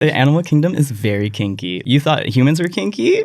The animal kingdom is very kinky. You thought humans were kinky?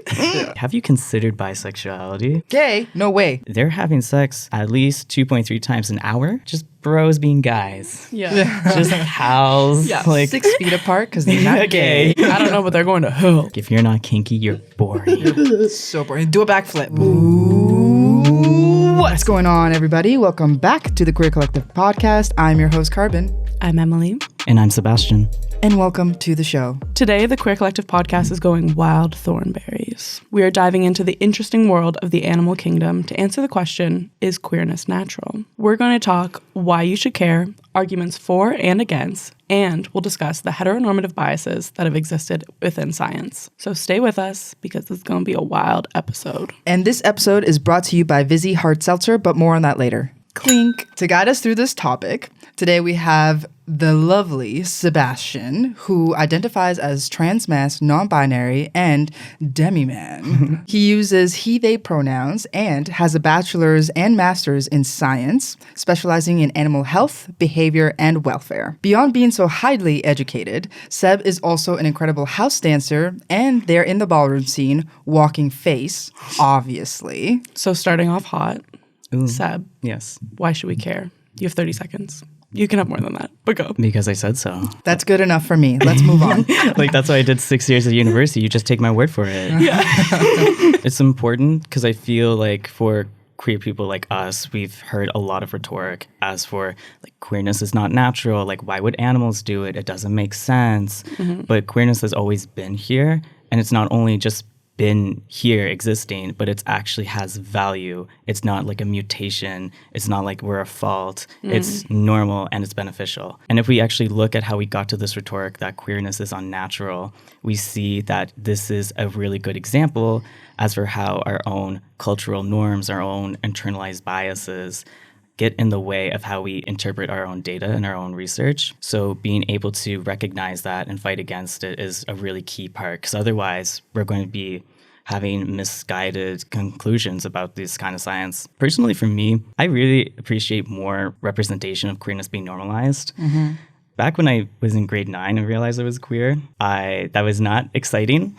Have you considered bisexuality? Gay? No way. They're having sex at least 2.3 times an hour. Just bros being guys. Yeah. Just pals. Yeah. Like 6 feet apart because they're not gay. I don't know, but they're going to hell. If you're not kinky, you're boring. So boring. Do a backflip. Ooh. What's going on, everybody? Welcome back to the Queer Collective podcast. I'm your host, Carbon. I'm Emily. And I'm Sebastian. And welcome to the show. Today, the Queer Collective podcast is going WILD Thornberries. We are diving into the interesting world of the animal kingdom to answer the question, is queerness natural? We're going to talk why you should care, arguments for and against, and we'll discuss the heteronormative biases that have existed within science. So stay with us because this is going to be a wild episode. And this episode is brought to you by Vizzy Hard Seltzer, but more on that later. Clink. To guide us through this topic, today we have the lovely Sebastian, who identifies as trans-masc, non-binary, and demi-man. He uses he/they pronouns and has a bachelor's and master's in science, specializing in animal health, behavior, and welfare. Beyond being so highly educated, Seb is also an incredible house dancer, and they're in the ballroom scene, walking face, obviously. So starting off hot, Ooh. Seb, Yes. why should we care? You have 30 seconds. You can have more than that, but go. Because I said so. That's good enough for me. Let's move on. Like, that's why I did 6 years of university. You just take my word for it. Yeah. It's important because I feel like for queer people like us, we've heard a lot of rhetoric as for like queerness is not natural. Like, why would animals do it? It doesn't make sense. Mm-hmm. But queerness has always been here. And it's not only just been here existing, but it's actually has value. It's not like a mutation. It's not like we're a fault. It's normal and it's beneficial. And if we actually look at how we got to this rhetoric that queerness is unnatural, we see that this is a really good example as for how our own cultural norms, our own internalized biases get in the way of how we interpret our own data and our own research. So being able to recognize that and fight against it is a really key part, because otherwise we're going to be having misguided conclusions about this kind of science. Personally, for me, I really appreciate more representation of queerness being normalized. Back when I was in grade 9 and realized I was queer, that was not exciting.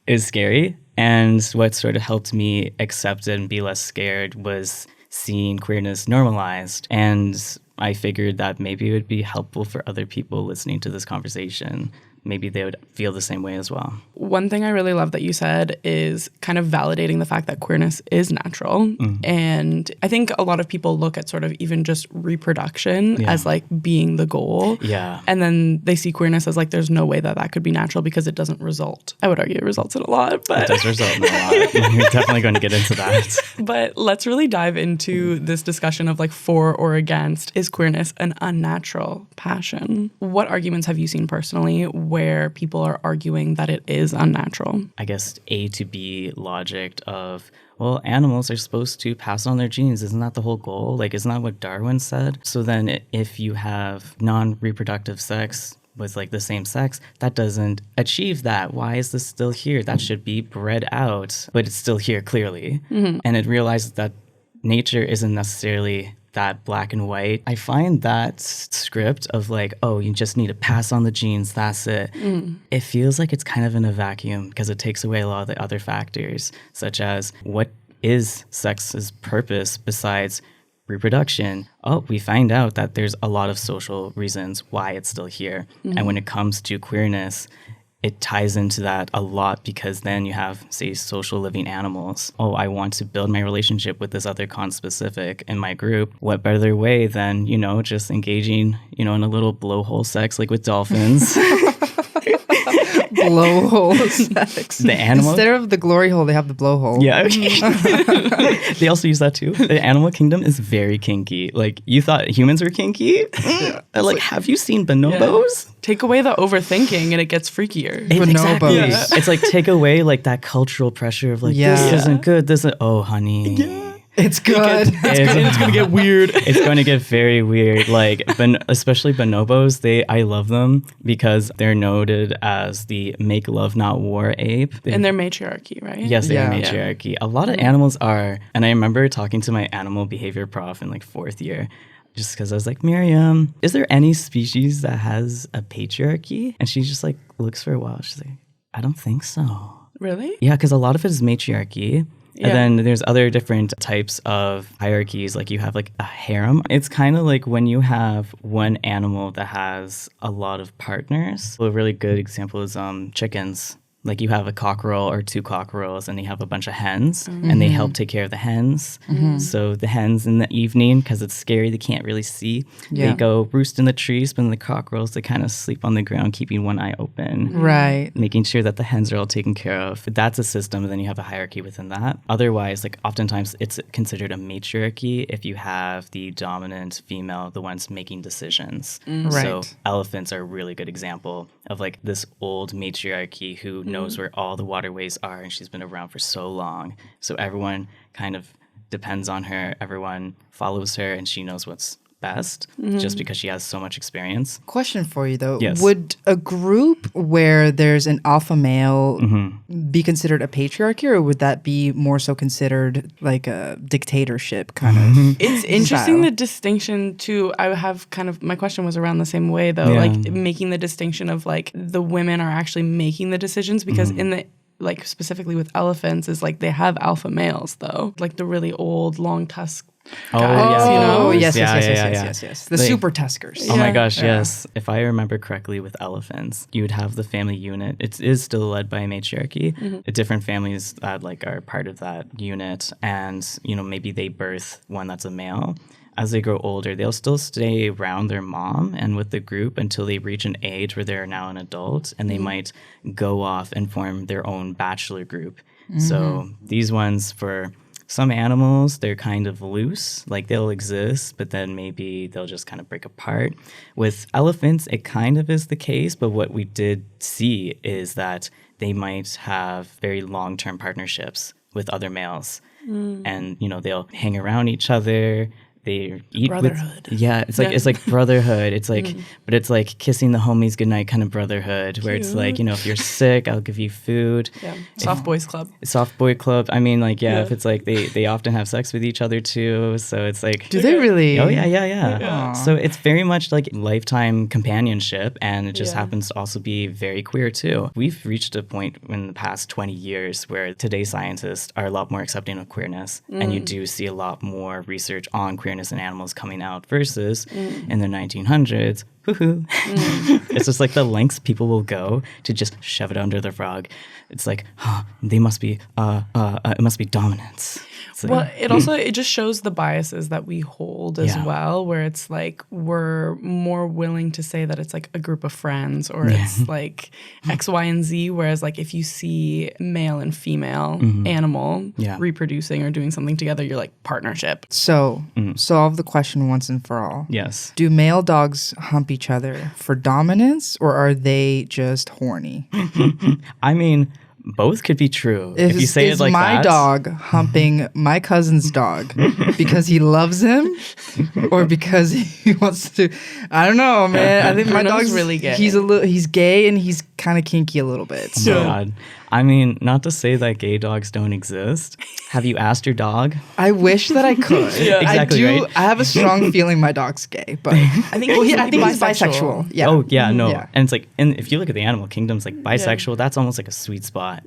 It was scary. And what sort of helped me accept it and be less scared was seeing queerness normalized. And I figured that maybe it would be helpful for other people listening to this conversation. Maybe they would feel the same way as well. One thing I really love that you said is kind of validating the fact that queerness is natural. And I think a lot of people look at sort of even just reproduction as like being the goal. Yeah. And then they see queerness as like there's no way that that could be natural because it doesn't result. I would argue it results in a lot, but It does result in a lot. We're definitely going to get into that. But let's really dive into this discussion of like for or against, is queerness an unnatural passion? What arguments have you seen personally where people are arguing that it is unnatural? I guess A to B logic of, well, animals are supposed to pass on their genes. Isn't that the whole goal? Like, isn't that what Darwin said? So then if you have non-reproductive sex with like the same sex, that doesn't achieve that. Why is this still here? That should be bred out, but it's still here clearly. And it realizes that nature isn't necessarily that black and white. I find that script of like, oh, you just need to pass on the genes, that's it. It feels like it's kind of in a vacuum because it takes away a lot of the other factors, such as what is sex's purpose besides reproduction? Oh, we find out that there's a lot of social reasons why it's still here. And when it comes to queerness, it ties into that a lot because then you have, say, social living animals. Oh, I want to build my relationship with this other conspecific in my group. What better way than, just engaging, in a little blowhole sex like with dolphins? Blowhole sex. The animal. Instead of the glory hole, they have the blowhole. Yeah, okay. They also use that too. The animal kingdom is very kinky. Like, you thought humans were kinky? Like, have you seen bonobos? Take away the overthinking and it gets freakier. Exactly. Yeah. It's like take away like that cultural pressure of like, this isn't good. This is, oh, honey. It's good. It's going to get weird. It's going to get very weird. Like, especially bonobos, I love them because they're noted as the make love not war ape. And they're matriarchy, right? Yes, they're matriarchy. A lot of animals are. And I remember talking to my animal behavior prof in like 4th year just because I was like, Miriam, is there any species that has a patriarchy? And she just like looks for a while. She's like, I don't think so. Really? Yeah, because a lot of it is matriarchy. Yeah. And then there's other different types of hierarchies. Like you have like a harem. It's kind of like when you have one animal that has a lot of partners. A really good example is chickens. Like you have a cockerel or two cockerels and they have a bunch of hens and they help take care of the hens. So the hens in the evening, because it's scary, they can't really see. Yeah. They go roost in the trees, but then the cockerels, they kind of sleep on the ground, keeping one eye open. Right. Making sure that the hens are all taken care of. That's a system, and then you have a hierarchy within that. Otherwise, like oftentimes it's considered a matriarchy if you have the dominant female, the ones making decisions. So Right. elephants are a really good example of like this old matriarchy who knows where all the waterways are, and she's been around for so long. So everyone kind of depends on her. Everyone follows her, and she knows what's best just because she has so much experience. Question for you though. Yes. Would a group where there's an alpha male be considered a patriarchy, or would that be more so considered like a dictatorship kind of? It's interesting style? the distinction too. I have kind of, my question was around the same way though, Yeah. like making the distinction of like the women are actually making the decisions, because in the, like specifically with elephants is like they have alpha males though, like the really old long tusk Oh, guys, yeah. you know? Oh, yes, Yeah, yes, yeah, yes, yeah, yes, yeah. yes, yes. The Like- super tuskers. Oh my Yeah. gosh, Yeah. yes. If I remember correctly with elephants, you would have the family unit. It is still led by a matriarchy. The different families that like are part of that unit, and you know, maybe they birth one that's a male. As they grow older, they'll still stay around their mom and with the group until they reach an age where they're now an adult, and they might go off and form their own bachelor group. So these ones, for some animals, they're kind of loose, like they'll exist, but then maybe they'll just kind of break apart. With elephants, it kind of is the case, but what we did see is that they might have very long-term partnerships with other males. And, you know, they'll hang around each other. They eat Brotherhood. Yeah, it's like Yeah. it's like brotherhood. It's like, but it's like kissing the homies goodnight kind of brotherhood, where it's like, you know, if you're sick, I'll give you food. Yeah. Soft boys club. Soft boy club. I mean, like, yeah, Yeah. if it's like they often have sex with each other too. So it's like, Do they really? oh yeah. Aw. So it's very much like lifetime companionship, and it just Yeah. happens to also be very queer too. We've reached a point in the past 20 years where today's scientists are a lot more accepting of queerness, and you do see a lot more research on queerness in animals coming out versus in the 1900s. It's just like the lengths people will go to just shove it under the rug. It's like, they must be, it must be dominance. It's like, Well, it also, it just shows the biases that we hold as Yeah. well, where it's like we're more willing to say that it's like a group of friends, or it's like X, Y, and Z. Whereas like if you see male and female animal Yeah. reproducing or doing something together, you're like partnership. So, solve the question once and for all. yes. Do male dogs hump each other for dominance, or are they just horny? I mean, both could be true. If you say is it like my that. dog humping my cousin's dog because he loves him, or because he wants to? I don't know, man. I think my Bruno's dog's really gay. He's gay, and he's kind of kinky a little bit. Oh So my God. I mean, not to say that gay dogs don't exist. Have you asked your dog? I wish that I could. Yeah. Exactly, I do. right? I have a strong feeling my dog's gay, but I think I think he's bisexual. Yeah. Oh yeah, no, Yeah. and it's like, and if you look at the animal kingdoms, like bisexual, that's almost like a sweet spot.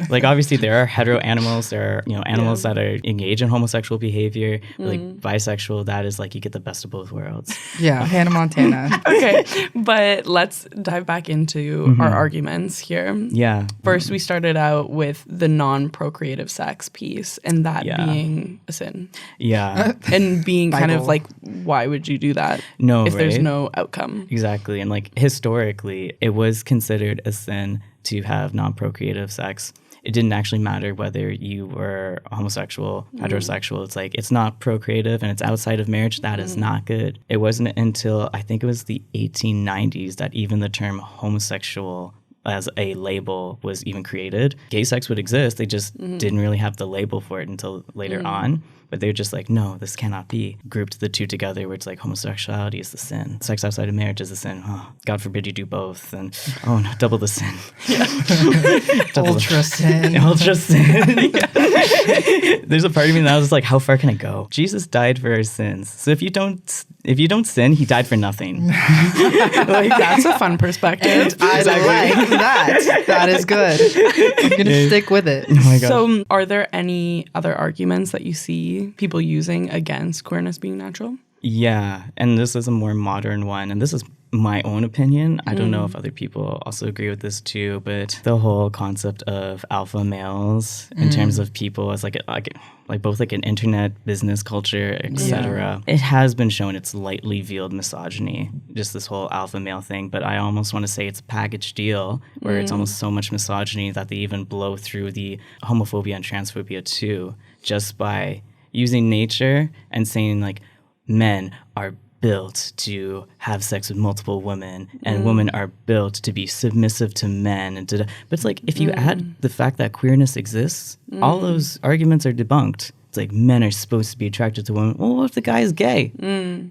Like obviously there are hetero animals, there are animals that are engaged in homosexual behavior. But, like bisexual, that is like you get the best of both worlds. Yeah. Hannah Montana. Okay, but let's dive back into our arguments here. Yeah. First, we started out with the non-procreative sex piece, and that Yeah. being a sin, Yeah. and being kind of Bible. like, why would you do that No, if there's right? no outcome? Exactly. And like historically, it was considered a sin to have non-procreative sex. It didn't actually matter whether you were homosexual, heterosexual. It's like, it's not procreative and it's outside of marriage. That is not good. It wasn't until I think it was the 1890s that even the term homosexual as a label was even created. Gay sex would exist. They just didn't really have the label for it until later on. but they're just like, no, this cannot be. Grouped the two together where it's like homosexuality is the sin. Sex outside of marriage is the sin. Oh, God forbid you do both. And oh no, double the sin. Ultra sin. Ultra sin. There's a part of me that was like, how far can I go? Jesus died for our sins. So if you don't sin, he died for nothing. Like, that's a fun perspective. I like that. That is good. I'm going to stick with it. Oh my gosh. So are there any other arguments that you see people using against queerness being natural? Yeah, and this is a more modern one, and this is my own opinion. I don't know if other people also agree with this too, but the whole concept of alpha males in terms of people as like both like an internet business culture, etc. It has been shown it's lightly veiled misogyny, just this whole alpha male thing. But I almost want to say it's a package deal where it's almost so much misogyny that they even blow through the homophobia and transphobia too, just by using nature and saying like, men are built to have sex with multiple women and women are built to be submissive to men. And but it's like, if you add the fact that queerness exists, all those arguments are debunked. It's like men are supposed to be attracted to women. Well, what if the guy is gay?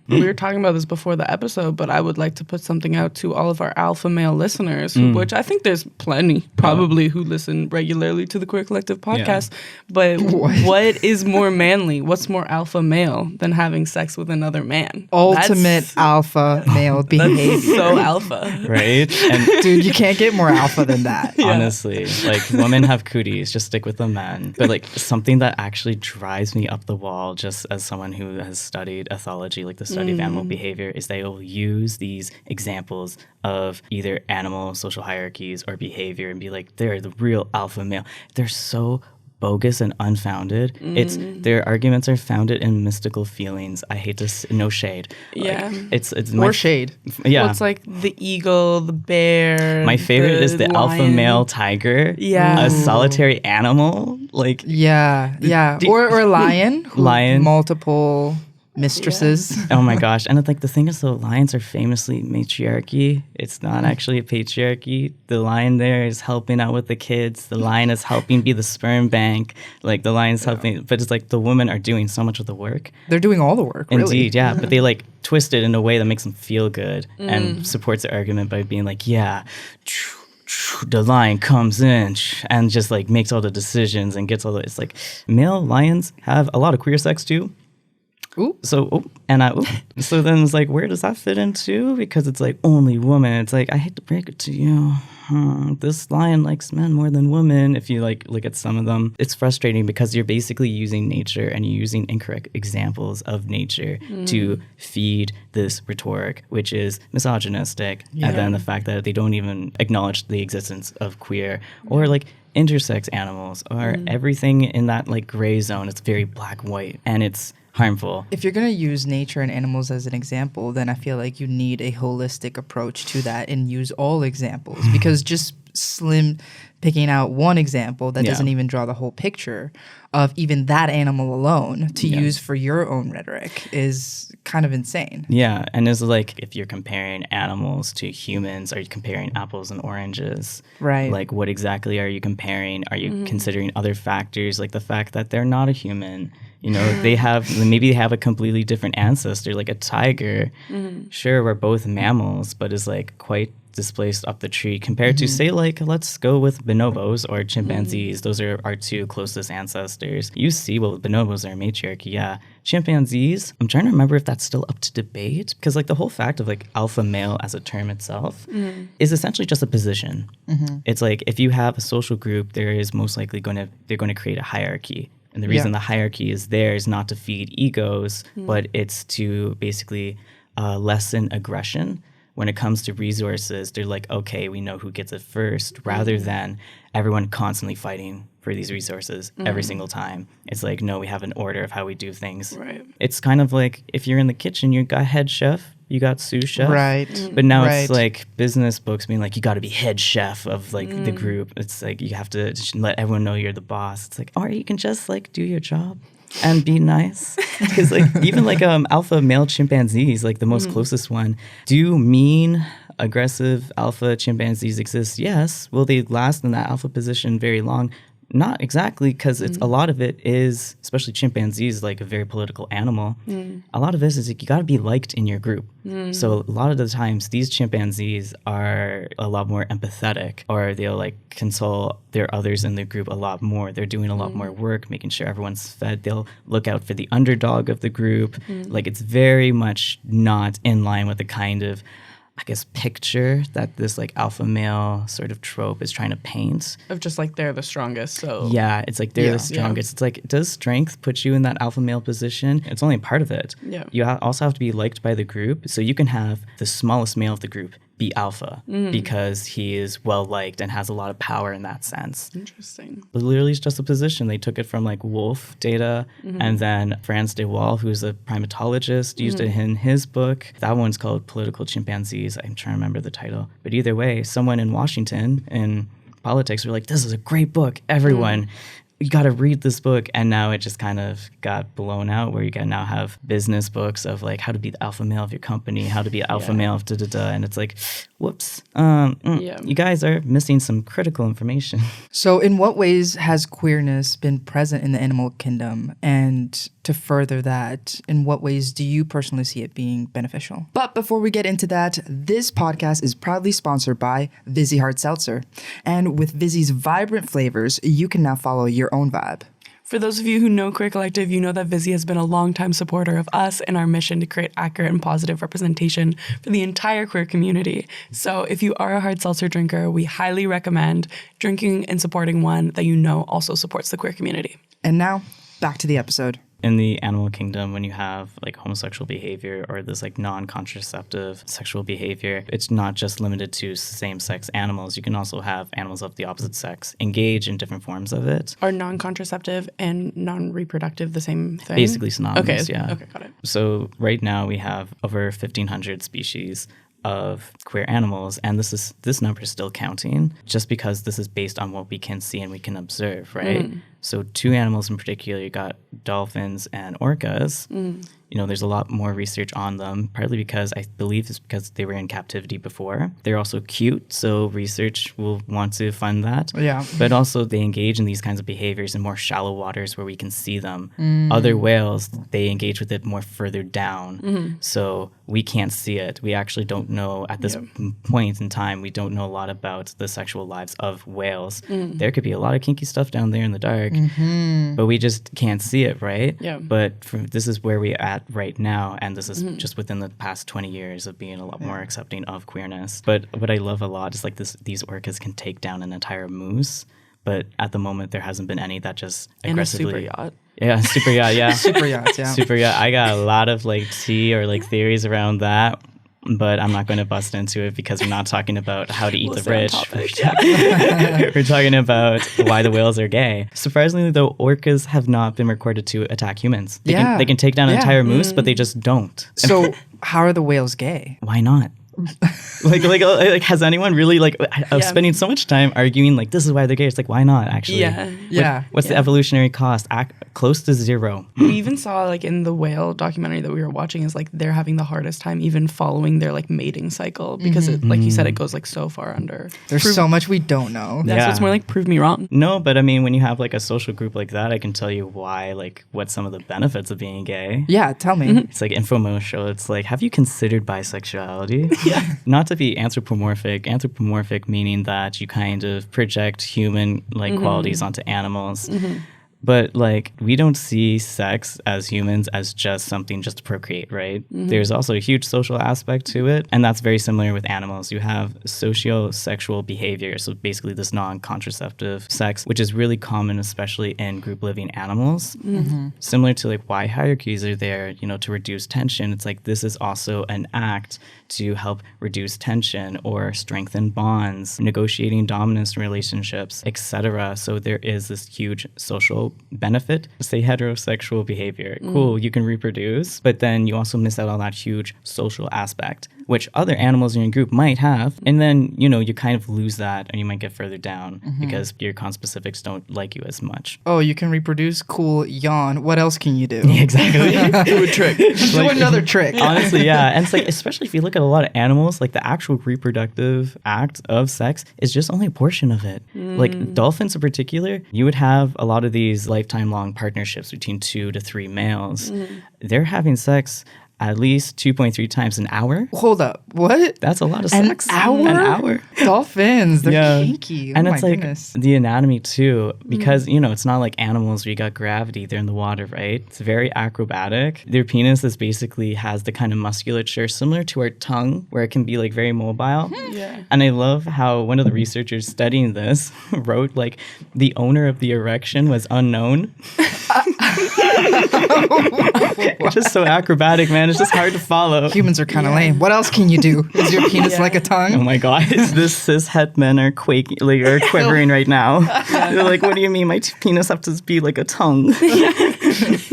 We were talking about this before the episode, but I would like to put something out to all of our alpha male listeners, which I think there's plenty probably who listen regularly to the Queer Collective podcast. But what is more manly? What's more alpha male than having sex with another man? Ultimate alpha male behavior. So alpha. Right? And Dude, you can't get more alpha than that. honestly, like, women have cooties, just stick with the men. But like, something that actually drives me up the wall, just as someone who has studied ethology, like the study of animal behavior, is they will use these examples of either animal social hierarchies or behavior and be like, they're the real alpha male. They're so bogus and unfounded. It's their arguments are founded in mystical feelings. I hate this. No shade. Yeah. Like, it's More shade. Yeah. Well, it's like the eagle, the bear. My favorite is the alpha lion. male tiger. Yeah. A solitary animal. Like, Yeah. Or lion. Lion. Multiple mistresses. oh my gosh. And it's like, the thing is, though, lions are famously matriarchy. It's not actually a patriarchy. The lion there is helping out with the kids. The lion is helping be the sperm bank. Like, the lion's helping, but it's like the women are doing so much of the work. They're doing all the work, really. Indeed, yeah. But they like twist it in a way that makes them feel good and supports the argument by being like, yeah, the lion comes in and just like makes all the decisions and gets all the, it's like, male lions have a lot of queer sex too. Ooh. So so then it's like, where does that fit into? Because it's like only women. It's like, I hate to break it to you, this lion likes men more than women. If you like look at some of them, it's frustrating because you're basically using nature and you're using incorrect examples of nature to feed this rhetoric, which is misogynistic. And then the fact that they don't even acknowledge the existence of queer or like intersex animals or everything in that like gray zone. It's very black white and it's harmful. If you're going to use nature and animals as an example, then I feel like you need a holistic approach to that and use all examples, because just picking out one example that doesn't even draw the whole picture of even that animal alone to use for your own rhetoric is kind of insane. Yeah, and it's like, if you're comparing animals to humans, are you comparing apples and oranges? Right. Like, what exactly are you comparing? Are you considering other factors, like the fact that they're not a human? You know, maybe they have a completely different ancestor, like a tiger. Sure, we're both mammals, but is like quite displaced up the tree compared to, say, like, let's go with bonobos or chimpanzees. Those are our two closest ancestors. You see, well, bonobos are a matriarchy, yeah. Chimpanzees, I'm trying to remember if that's still up to debate, because like the whole fact of like alpha male as a term itself is essentially just a position. It's like, if you have a social group, there is most likely they're going to create a hierarchy. And the reason the hierarchy is there is not to feed egos, but it's to basically lessen aggression. When it comes to resources, they're like, okay, we know who gets it first, rather than everyone constantly fighting for these resources every single time. It's like, no, we have an order of how we do things. Right. It's kind of like, if you're in the kitchen, you got head chef, you got sous chef. Right. But now it's like business books being like, you got to be head chef of like the group. It's like, you have to let everyone know you're the boss. It's like, or you can just like do your job and be nice. Because like, even like alpha male chimpanzees, like the most closest one, do mean aggressive alpha chimpanzees exist? Yes. Will they last in that alpha position very long? Not exactly, because it's a lot of it is, especially chimpanzees, like a very political animal. A lot of this is like, you got to be liked in your group. So a lot of the times these chimpanzees are a lot more empathetic, or they'll like console their others in the group a lot more. They're doing a lot more work, making sure everyone's fed. They'll look out for the underdog of the group. Like it's very much not in line with the kind of, I guess, picture that this like alpha male sort of trope is trying to paint. Of just like they're the strongest, so... Yeah, it's like they're the strongest. It's like, does strength put you in that alpha male position? It's only part of it. Yeah. You also have to be liked by the group. So you can have the smallest male of the group be alpha because he is well liked and has a lot of power in that sense. Interesting. But literally it's just a position. They took it from like wolf data, and then Franz de Waal, who's a primatologist, used it in his book. That one's called Political Chimpanzees. I'm trying to remember the title. But either way, someone in Washington in politics were like, this is a great book. Everyone, you got to read this book. And now it just kind of got blown out, where you can now have business books of like how to be the alpha male of your company, how to be alpha male of da-da-da. And it's like, whoops, you guys are missing some critical information. So in what ways has queerness been present in the animal kingdom? And to further that, in what ways do you personally see it being beneficial? But before we get into that, this podcast is proudly sponsored by Vizzy Hard Seltzer. And with Vizzy's vibrant flavors, you can now follow your own vibe. For those of you who know Queer Collective, you know that Vizzy has been a longtime supporter of us and our mission to create accurate and positive representation for the entire queer community. So if you are a hard seltzer drinker, we highly recommend drinking and supporting one that you know also supports the queer community. And now, back to the episode. In the animal kingdom, when you have like homosexual behavior or this like non-contraceptive sexual behavior, it's not just limited to same-sex animals. You can also have animals of the opposite sex engage in different forms of it. Are non-contraceptive and non-reproductive the same thing? Basically synonymous, Okay. yeah. Okay, got it. So right now we have over 1,500 species of queer animals, and this number is still counting, just because this is based on what we can see and we can observe, right? So two animals in particular, you got dolphins and orcas. You know, there's a lot more research on them, partly because I believe it's because they were in captivity before. They're also cute, so research will want to fund that. Yeah. But also they engage in these kinds of behaviors in more shallow waters where we can see them. Other whales, they engage with it more further down. So we can't see it. We actually don't know at this point in time, we don't know a lot about the sexual lives of whales. There could be a lot of kinky stuff down there in the dark, but we just can't see it, right? Yeah. But this is where we're at right now, and this is just within the past 20 years of being a lot more accepting of queerness. But what I love a lot is like these orcas can take down an entire moose, but at the moment there hasn't been any that just aggressively... And a super yacht. Yeah, super yacht, yeah. Super yachts, yeah. Super yacht. I got a lot of like tea or like theories around that, but I'm not going to bust into it because we're not talking about how to eat the rich. We're talking about why the whales are gay. Surprisingly, though, orcas have not been recorded to attack humans. They can take down an entire moose, but they just don't. So how are the whales gay? Why not? like has anyone really I was spending so much time arguing like this is why they're gay. It's like, why not actually? What's the evolutionary cost? Close to zero. We even saw like in the whale documentary that we were watching is like they're having the hardest time even following their like mating cycle because it, like you said, it goes like so far under. There's so much we don't know. So it's more like prove me wrong. No, but I mean when you have like a social group like that, I can tell you why, like what some of the benefits of being gay. Yeah, tell me. It's like infomercial. It's like, have you considered bisexuality? Not to be anthropomorphic meaning that you kind of project human like qualities onto animals. But like we don't see sex as humans as just something just to procreate, right? There's also a huge social aspect to it, and that's very similar with animals. You have sociosexual behavior, so basically this non-contraceptive sex, which is really common, especially in group living animals. Similar to like why hierarchies are there, you know, to reduce tension. It's like this is also an act to help reduce tension or strengthen bonds, negotiating dominance relationships, etc. So there is this huge social benefit. Say heterosexual behavior. Cool, you can reproduce, but then you also miss out on that huge social aspect. which other animals in your group might have. And then, you kind of lose that and you might get further down because your conspecifics don't like you as much. Oh, you can reproduce, cool, yawn. What else can you do? Exactly. Do a trick. Do another trick. Honestly, yeah. And it's like, especially if you look at a lot of animals, like the actual reproductive act of sex is just only a portion of it. Like dolphins in particular, you would have a lot of these lifetime long partnerships between 2 to 3 males. They're having sex at least 2.3 times an hour. Hold up. What? That's a lot of An sex. hour? An hour. Dolphins. They're kinky. And oh it's my like goodness. the anatomy too, because, it's not like animals where you got gravity. They're in the water, right? It's very acrobatic. Their penis is basically has the kind of musculature similar to our tongue where it can be like very mobile. Yeah. And I love how one of the researchers studying this wrote like the owner of the erection was unknown. It's just so acrobatic, man. It's just hard to follow. Humans are kind of lame. What else can you do? Is your penis like a Oh tongue? my god, this cis-het men are quaking, like are quivering right now. They're like, what do you mean my penis has to be like a tongue?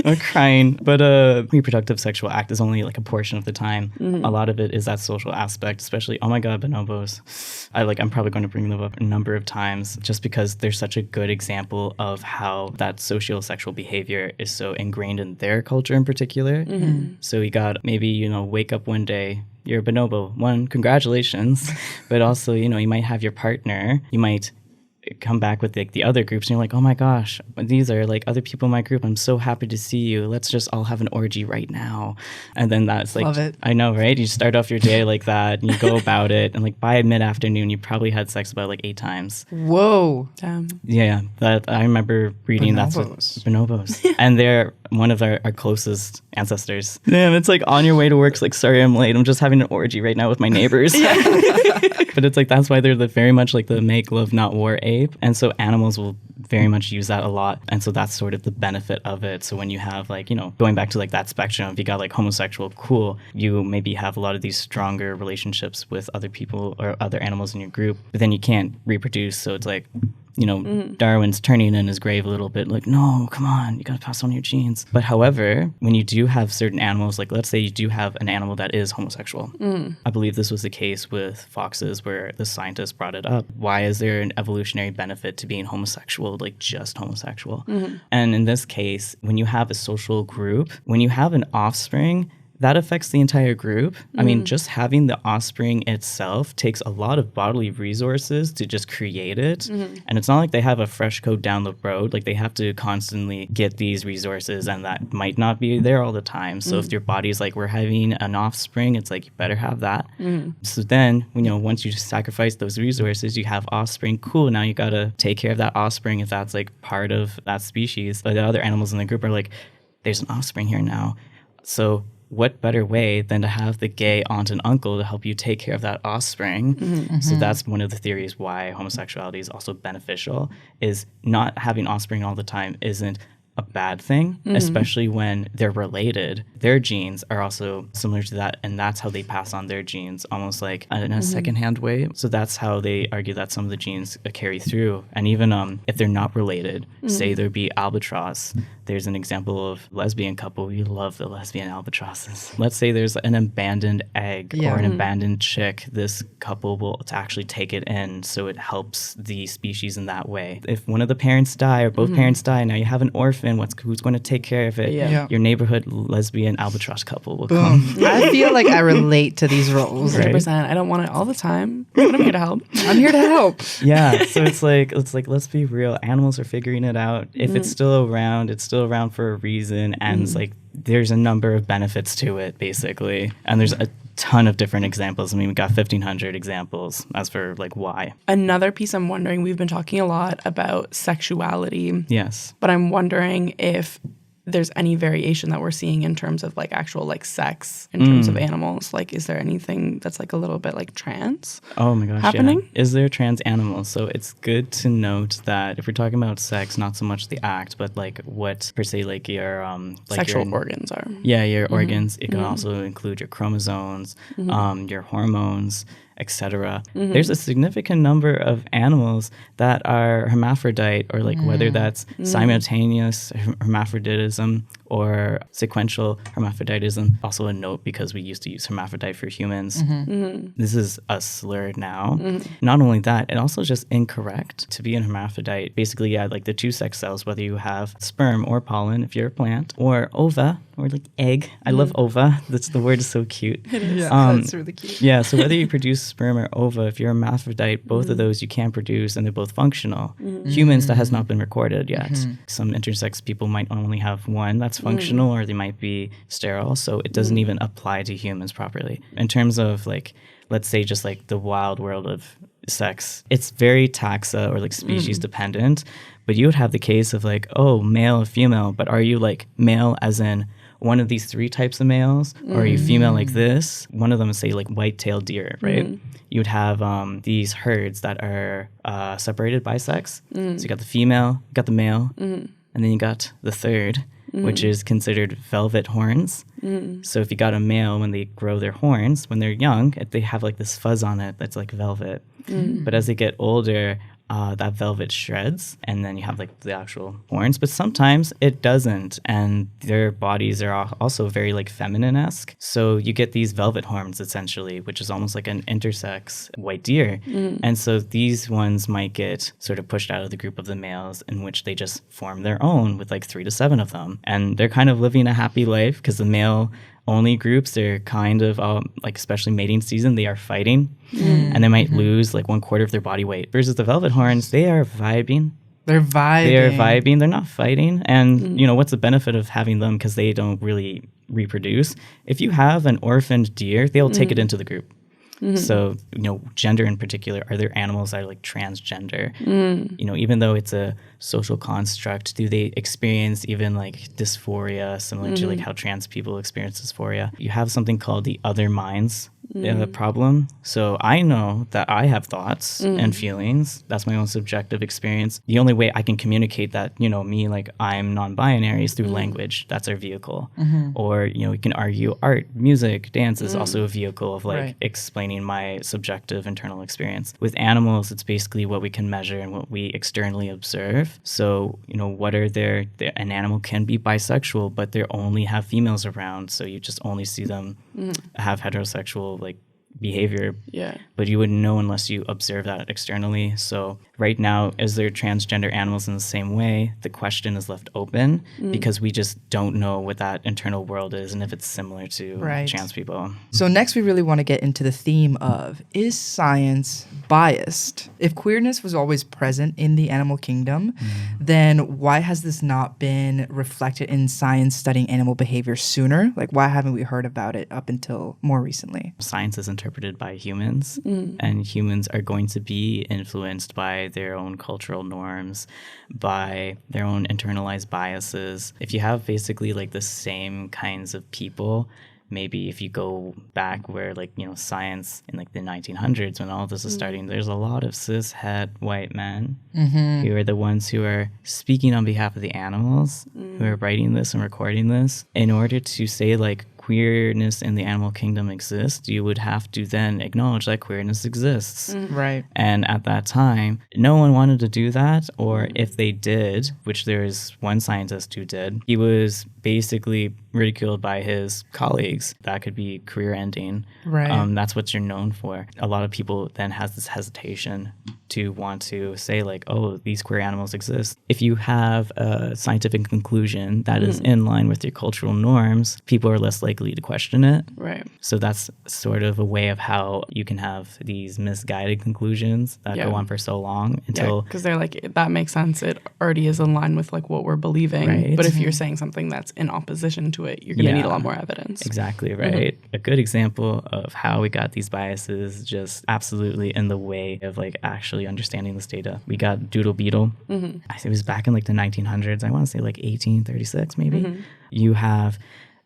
I'm crying. But reproductive sexual act is only like a portion of the time. A lot of it is that social aspect, especially, oh my god, bonobos. I'm probably going to bring them up a number of times just because they're such a good example of how that sociosexual behavior is so ingrained in their culture in particular. So you got maybe, wake up one day, you're a bonobo. One, congratulations. But also, you might have your partner. You might come back with the other groups and you're like, oh my gosh, these are like other people in my group. I'm so happy to see you. Let's just all have an orgy right now. And then that's like, Love it. I know, right? You start off your day like that and you go about it. And like by mid-afternoon, you probably had sex about like 8 times. Whoa. Damn. Yeah, that I remember reading Bonobos. bonobos. And they're one of our closest ancestors. Damn, it's like on your way to work, it's like, sorry, I'm late. I'm just having an orgy right now with my neighbors. But it's like, that's why they're very much like the make love, not war ape. And so animals will very much use that a lot. And so that's sort of the benefit of it. So when you have like, going back to like that spectrum, if you got like homosexual, cool, you maybe have a lot of these stronger relationships with other people or other animals in your group, but then you can't reproduce. So it's like, Darwin's turning in his grave a little bit like, no, come on, you got to pass on your genes. But however, when you do have certain animals, like let's say you do have an animal that is homosexual. I believe this was the case with foxes where the scientists brought it up. Why is there an evolutionary benefit to being homosexual, like just homosexual? And in this case, when you have a social group, when you have an offspring, that affects the entire group. I mean, just having the offspring itself takes a lot of bodily resources to just create it. And it's not like they have a fresh coat down the road. Like they have to constantly get these resources and that might not be there all the time. So if your body's like, we're having an offspring, it's like, you better have that. So then, once you sacrifice those resources, you have offspring, cool. Now you got to take care of that offspring if that's like part of that species. But the other animals in the group are like, there's an offspring here now. So what better way than to have the gay aunt and uncle to help you take care of that offspring? So that's one of the theories why homosexuality is also beneficial, is not having offspring all the time isn't a bad thing, especially when they're related. Their genes are also similar to that, and that's how they pass on their genes, almost like in a secondhand way. So that's how they argue that some of the genes carry through. And even if they're not related, say there'd be albatross. There's an example of lesbian couple. We love the lesbian albatrosses. Let's say there's an abandoned egg or an abandoned chick. This couple will actually take it in, so it helps the species in that way. If one of the parents die or both parents die, now you have an orphan. Who's going to take care of it? Yeah. Your neighborhood lesbian albatross couple will come. I feel like I relate to these roles. Right. 100%. I don't want it all the time, but I'm here to help. I'm here to help. Yeah, so it's like let's be real. Animals are figuring it out. If it's still around, it's still around for a reason, and it's like there's a number of benefits to it, basically. And there's a ton of different examples. I mean, we got 1,500 examples as for like why. Another piece I'm wondering, we've been talking a lot about sexuality. Yes. But I'm wondering if there's any variation that we're seeing in terms of like actual like sex in terms of animals. Like, is there anything that's like a little bit like trans? Oh my gosh, happening? Yeah. Is there trans animals? So it's good to note that if we're talking about sex, not so much the act, but like what per se like your like Sexual your, organs are. Yeah, your organs. It can also include your chromosomes, your hormones, etc. There's a significant number of animals that are hermaphrodite, or like whether that's simultaneous hermaphroditism or sequential hermaphroditism. Also a note because we used to use hermaphrodite for humans. This is a slur now. Not only that, it also just incorrect to be an hermaphrodite. Basically, yeah, like the two sex cells, whether you have sperm or pollen if you're a plant, or ova, or like egg. I love ova. The word is so cute. That's really cute. Yeah, so whether you produce sperm or ova, if you're a hermaphrodite, both of those you can produce and they're both functional. Humans, that has not been recorded yet. Some intersex people might only have one that's functional or they might be sterile, so it doesn't even apply to humans properly. In terms of like, let's say just like the wild world of sex, it's very taxa or like species dependent, but you would have the case of like, oh, male or female, but are you like male as in one of these three types of males, or are you female like this? One of them is say like white-tailed deer, right? You would have these herds that are separated by sex. So you got the female, you got the male, and then you got the third, which is considered velvet horns. So if you got a male, when they grow their horns, when they're young, they have like this fuzz on it that's like velvet. But as they get older, that velvet shreds, and then you have like the actual horns. But sometimes it doesn't, and their bodies are also very like feminine-esque. So you get these velvet horns essentially, which is almost like an intersex white deer. And so these ones might get sort of pushed out of the group of the males, in which they just form their own with like 3 to 7 of them, and they're kind of living a happy life because the male only groups, they're kind of like, especially mating season, they are fighting and they might lose like 1/4 of their body weight. Versus the velvet horns, they are vibing. They're vibing. They're not fighting. And you know, what's the benefit of having them? Because they don't really reproduce. If you have an orphaned deer, they'll take it into the group. So, you know, gender in particular, are there animals that are like transgender? You know, even though it's a social construct, do they experience even like dysphoria, similar to like how trans people experience dysphoria? You have something called the other minds problem. So I know that I have thoughts and feelings. That's my own subjective experience. The only way I can communicate that, you know, me, like I'm non-binary, is through language. That's our vehicle. Or, you know, we can argue art, music, dance is also a vehicle of like explaining my subjective internal experience. With animals, it's basically what we can measure and what we externally observe. So, you know, what are an animal can be bisexual, but they only have females around. So you just only see them have heterosexual like behavior, but you wouldn't know unless you observe that externally. So right now, is there transgender animals in the same way? The question is left open because we just don't know what that internal world is and if it's similar to trans people. So next we really want to get into the theme of, is science biased? If queerness was always present in the animal kingdom, then why has this not been reflected in science studying animal behavior sooner? Like, why haven't we heard about it up until more recently? Science is interpreted by humans, and humans are going to be influenced by their own cultural norms, by their own internalized biases. If you have basically like the same kinds of people, maybe if you go back where like, you know, science in like the 1900s when all this is starting, there's a lot of cis het white men who are the ones who are speaking on behalf of the animals, who are writing this and recording this. In order to say like queerness in the animal kingdom exists, you would have to then acknowledge that queerness exists. Right. And at that time, no one wanted to do that, or if they did, which there is one scientist who did, he was basically ridiculed by his colleagues. That could be career ending. Right. That's what you're known for. A lot of people then has this hesitation to want to say like, oh, these queer animals exist. If you have a scientific conclusion that is in line with your cultural norms, people are less likely to question it. Right. So that's sort of a way of how you can have these misguided conclusions that go on for so long until... because they're like, that makes sense. It already is in line with like what we're believing. Right. But if you're saying something that's in opposition to it, you're going to need a lot more evidence. Exactly, right. A good example of how we got these biases just absolutely in the way of like actually understanding this data. We got doodle beetle. It was back in like the 1900s. I want to say like 1836 maybe. You have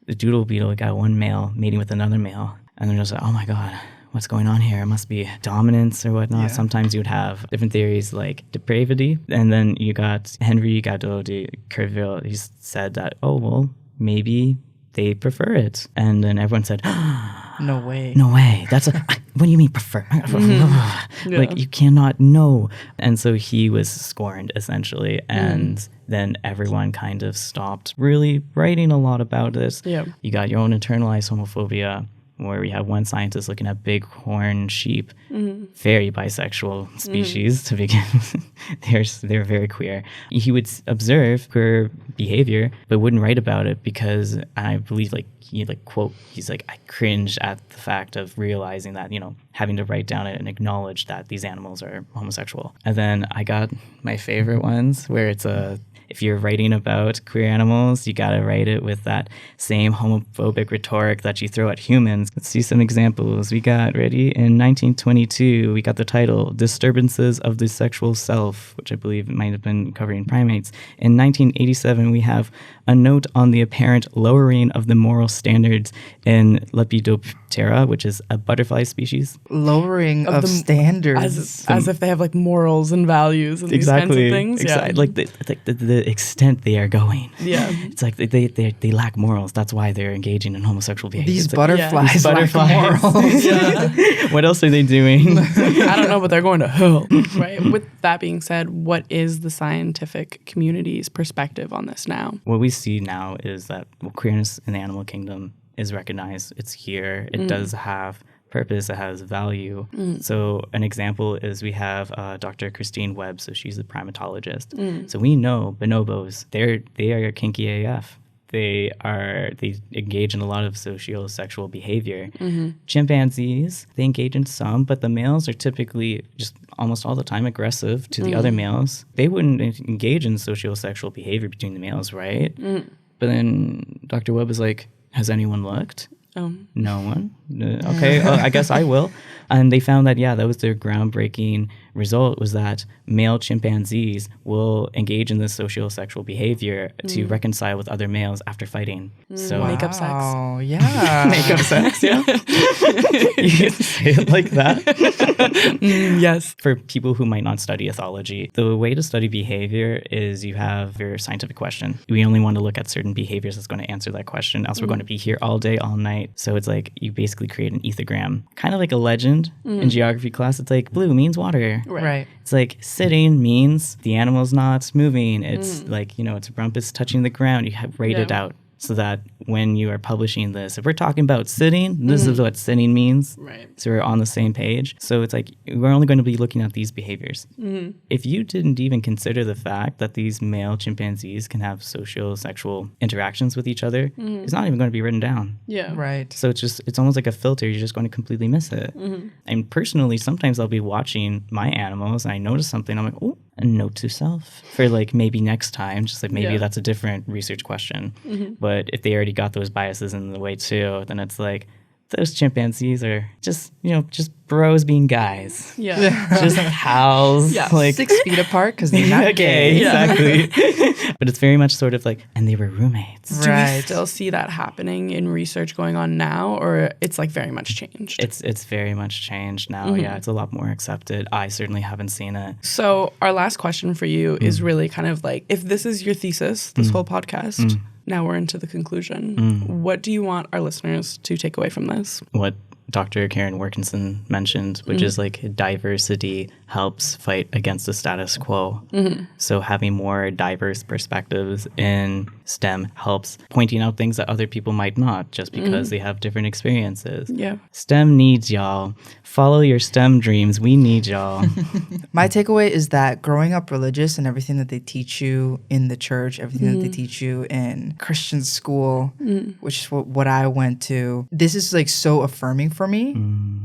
the doodle beetle got one male mating with another male, and they're just like, oh my God, what's going on here? It must be dominance or whatnot. Sometimes you would have different theories like depravity. And then you got Henry Gadeau de Querville. He said that, oh, well, maybe they prefer it. And then everyone said, No way. No way. What do you mean prefer? Like, you cannot know. And so he was scorned, essentially. And then everyone kind of stopped really writing a lot about this. Yeah. You got your own internalized homophobia, where we have one scientist looking at bighorn sheep, very bisexual species to begin with. They're very queer. He would observe queer behavior, but wouldn't write about it because I believe, like, he quote, he's like, I cringe at the fact of realizing that, having to write down it and acknowledge that these animals are homosexual. And then I got my favorite ones where it's if you're writing about queer animals, you gotta write it with that same homophobic rhetoric that you throw at humans. Let's see some examples. We got, ready? In 1922, we got the title, Disturbances of the Sexual Self, which I believe might have been covering primates. In 1987, we have a note on the apparent lowering of the moral standards in Lepidoptera, which is a butterfly species. Lowering of standards. As if they have like morals and values and these kinds of things. Exactly. Like the extent they are going. Yeah. It's like they lack morals. That's why they're engaging in homosexual behavior. These It's butterflies lack morals. What else are they doing? I don't know, but they're going to hell. Right. With that being said, what is the scientific community's perspective on this now? What we see now is that queerness in the animal kingdom is recognized. It's here. It does have purpose. It has value. So an example is we have Dr. Christine Webb. So she's a primatologist. So we know bonobos, they are kinky AF. They engage in a lot of sociosexual behavior. Chimpanzees, they engage in some, but the males are typically just almost all the time aggressive to the other males. They wouldn't engage in sociosexual behavior between the males, right? But then Dr. Webb is like, has anyone looked? No one? Okay, I guess I will. And they found that, that was their groundbreaking result, was that male chimpanzees will engage in this sociosexual behavior to reconcile with other males after fighting. So Makeup sex. Oh, yeah. Makeup sex, yeah. You can say it like that. Yes. For people who might not study ethology, the way to study behavior is you have your scientific question. We only want to look at certain behaviors that's going to answer that question, else we're going to be here all day, all night. So it's like you basically create an ethogram, kind of like a legend in geography class. It's like blue means water. Right. It's like sitting means the animal's not moving. It's like, its rump is touching the ground. You have rate it out so that when you are publishing this, if we're talking about sitting, this is what sitting means. Right. So we're on the same page. So it's like we're only going to be looking at these behaviors. If you didn't even consider the fact that these male chimpanzees can have sociosexual interactions with each other, it's not even going to be written down. Yeah. Right. So it's almost like a filter. You're just going to completely miss it. And personally, sometimes I'll be watching my animals and I notice something. I'm like, oh, a note to self for like maybe next time. Just like maybe that's a different research question. But if they already got those biases in the way too, then it's like those chimpanzees are just bros being guys. Yeah. Just pals. Yeah. Like 6 feet apart because they're not gay. Exactly. But it's very much sort of like, and they were roommates. Do we Right. still see that happening in research going on now, or it's like very much changed? It's very much changed now. Yeah, it's a lot more accepted. I certainly haven't seen it. So our last question for you is really kind of like, if this is your thesis, this whole podcast, now we're into the conclusion. What do you want our listeners to take away from this? What Dr. Karen Wilkinson mentioned, which is like diversity helps fight against the status quo. So having more diverse perspectives in STEM helps pointing out things that other people might not, just because they have different experiences. Yeah. STEM needs y'all. Follow your STEM dreams. We need y'all. My takeaway is that growing up religious and everything that they teach you in the church, everything that they teach you in Christian school, which is what I went to, this is like so affirming for me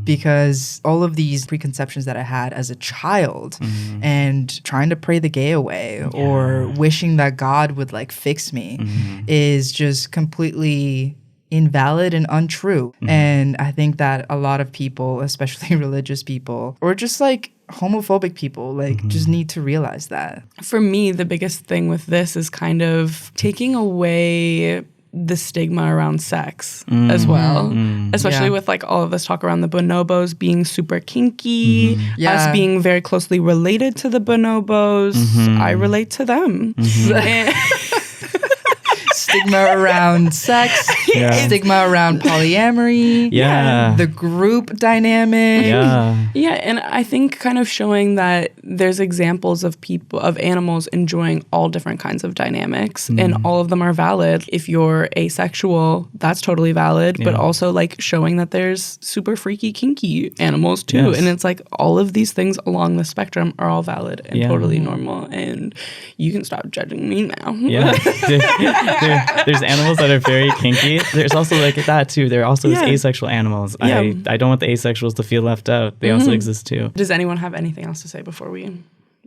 because all of these preconceptions that I had as a child and trying to pray the gay away or wishing that God would like fix me is just completely invalid and untrue. And I think that a lot of people, especially religious people, or just like homophobic people, like just need to realize that. For me, the biggest thing with this is kind of taking away the stigma around sex as well, especially with like all of this talk around the bonobos being super kinky, us being very closely related to the bonobos. I relate to them. stigma around sex, stigma around polyamory, the group dynamic. Yeah, and I think kind of showing that there's examples of animals enjoying all different kinds of dynamics, and all of them are valid. If you're asexual, that's totally valid, but also like showing that there's super freaky, kinky animals too. And it's like all of these things along the spectrum are all valid and totally normal, and you can stop judging me now. There's animals that are very kinky. There's also like that too. There are also these asexual animals. I don't want the asexuals to feel left out. They also exist too. Does anyone have anything else to say before we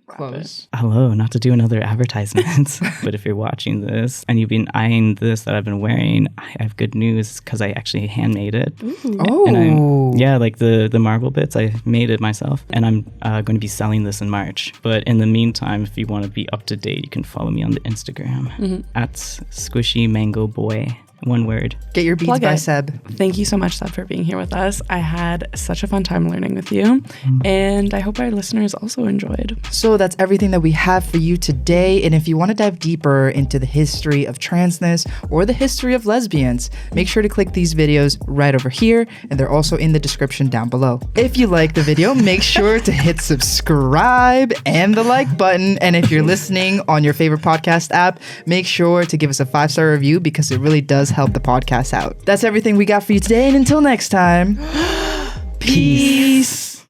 close? Hello, not to do another advertisement, but if you're watching this and you've been eyeing this that I've been wearing, I have good news because I actually handmade it. Oh. And like the marble bits, I made it myself, and I'm going to be selling this in March. But in the meantime, if you want to be up to date, you can follow me on the Instagram at Squishy Mango Boy. One word. Get your beads by Seb. Thank you so much, Seb, for being here with us. I had such a fun time learning with you, and I hope our listeners also enjoyed. So that's everything that we have for you today. And if you want to dive deeper into the history of transness or the history of lesbians, make sure to click these videos right over here, and they're also in the description down below. If you like the video, make sure to hit subscribe and the like button. And if you're listening on your favorite podcast app, make sure to give us a 5-star review because it really does help the podcast out. That's everything we got for you today, and until next time, peace.